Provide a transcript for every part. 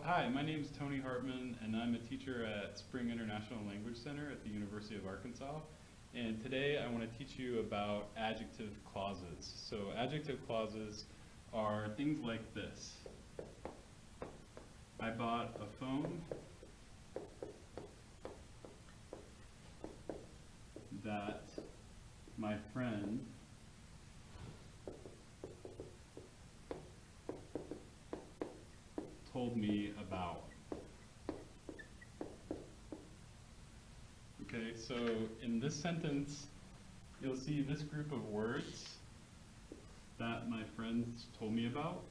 Hi, my name is Tony Hartman, and I'm a teacher at Spring International Language Center at the University of Arkansas. And today I want to teach you about adjective clauses. So adjective clauses are things like this. I bought a phone that my friend told me about. Okay, so in this sentence, you'll see this group of words that my friends told me about,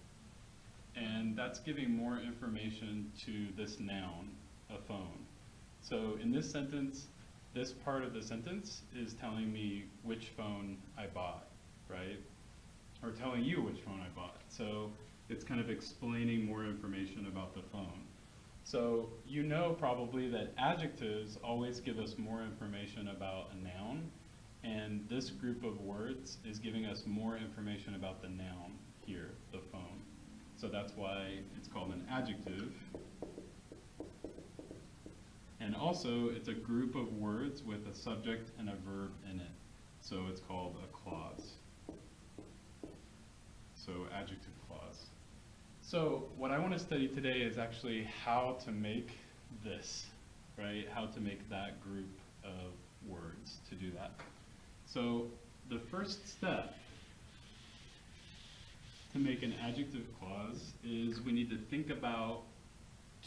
and that's giving more information to this noun, a phone. So in this sentence, this part of the sentence is telling me which phone I bought, right? Or telling you which phone I bought. So it's kind of explaining more information about the phone. So you know probably that adjectives always give us more information about a noun, and this group of words is giving us more information about the noun here, the phone. So that's why it's called an adjective. And also, it's a group of words with a subject and a verb in it. So it's called a clause. So adjective clause. So what I want to study today is actually how to make this, right? How to make that group of words to do that. So the first step to make an adjective clause is we need to think about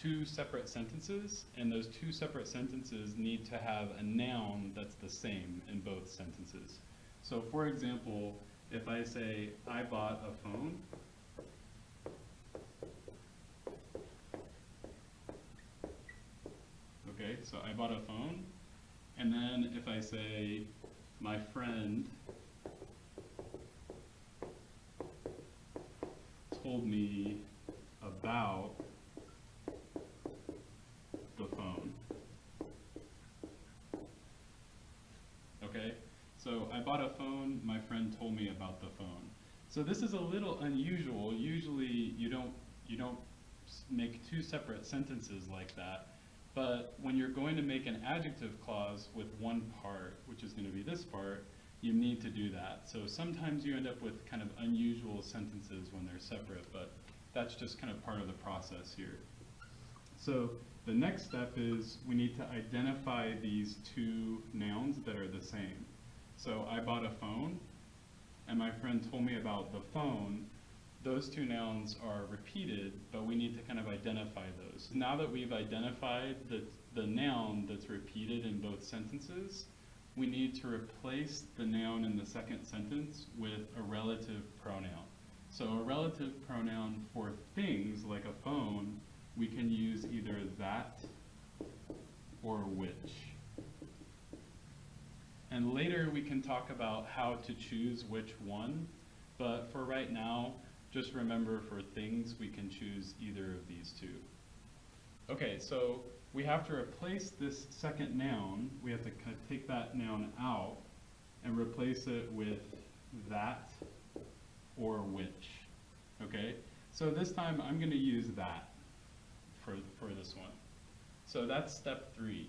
two separate sentences, and those two separate sentences need to have a noun that's the same in both sentences. So for example, if I say, I bought a phone, okay, so I bought a phone, and then if I say, my friend told me about the phone. Okay, so I bought a phone, my friend told me about the phone. So this is a little unusual. Usually you don't make two separate sentences like that. But when you're going to make an adjective clause with one part, which is going to be this part, you need to do that. So sometimes you end up with kind of unusual sentences when they're separate, but that's just kind of part of the process here. So the next step is we need to identify these two nouns that are the same. So I bought a phone, and my friend told me about the phone. Those two nouns are repeated, but we need to kind of identify those. Now that we've identified the noun that's repeated in both sentences, we need to replace the noun in the second sentence with a relative pronoun. So a relative pronoun for things like a phone, we can use either that or which. And later we can talk about how to choose which one, but for right now, just remember for things we can choose either of these two. Okay, so we have to replace this second noun. We have to kind of take that noun out and replace it with that or which. Okay, so this time I'm going to use that for this one. So that's step 3.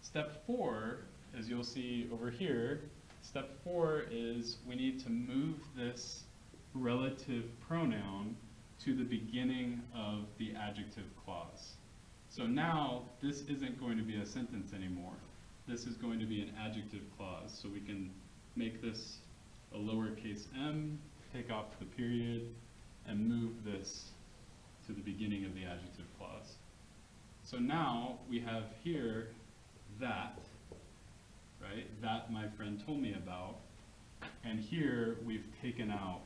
Step 4, as you'll see over here, step 4 is we need to move this relative pronoun to the beginning of the adjective clause. So now this isn't going to be a sentence anymore. This is going to be an adjective clause. So we can make this a lowercase m, take off the period, and move this to the beginning of the adjective clause. So now we have here that, right? That my friend told me about. And here we've taken out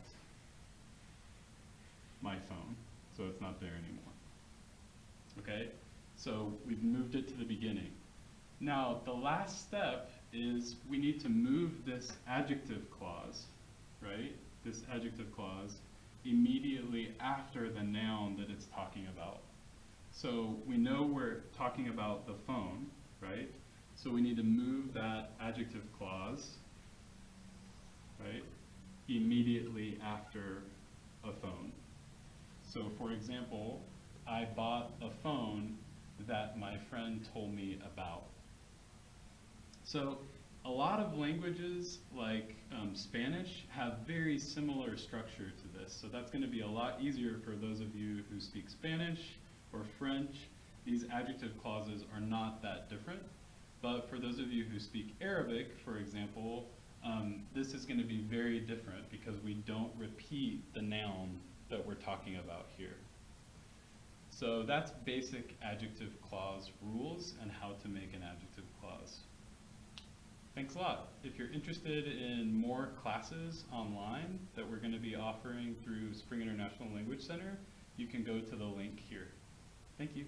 my phone, so it's not there anymore. Okay, so we've moved it to the beginning. Now the last step is we need to move this adjective clause, right? This adjective clause immediately after the noun that it's talking about. So we know we're talking about the phone, right? So we need to move that adjective clause, right, immediately after a phone. So for example, I bought a phone that my friend told me about. So a lot of languages like Spanish have very similar structure to this. So that's going to be a lot easier for those of you who speak Spanish or French. These adjective clauses are not that different. But for those of you who speak Arabic, for example, this is going to be very different because we don't repeat the noun that we're talking about here. So that's basic adjective clause rules and how to make an adjective clause. Thanks a lot. If you're interested in more classes online that we're going to be offering through Spring International Language Center, you can go to the link here. Thank you.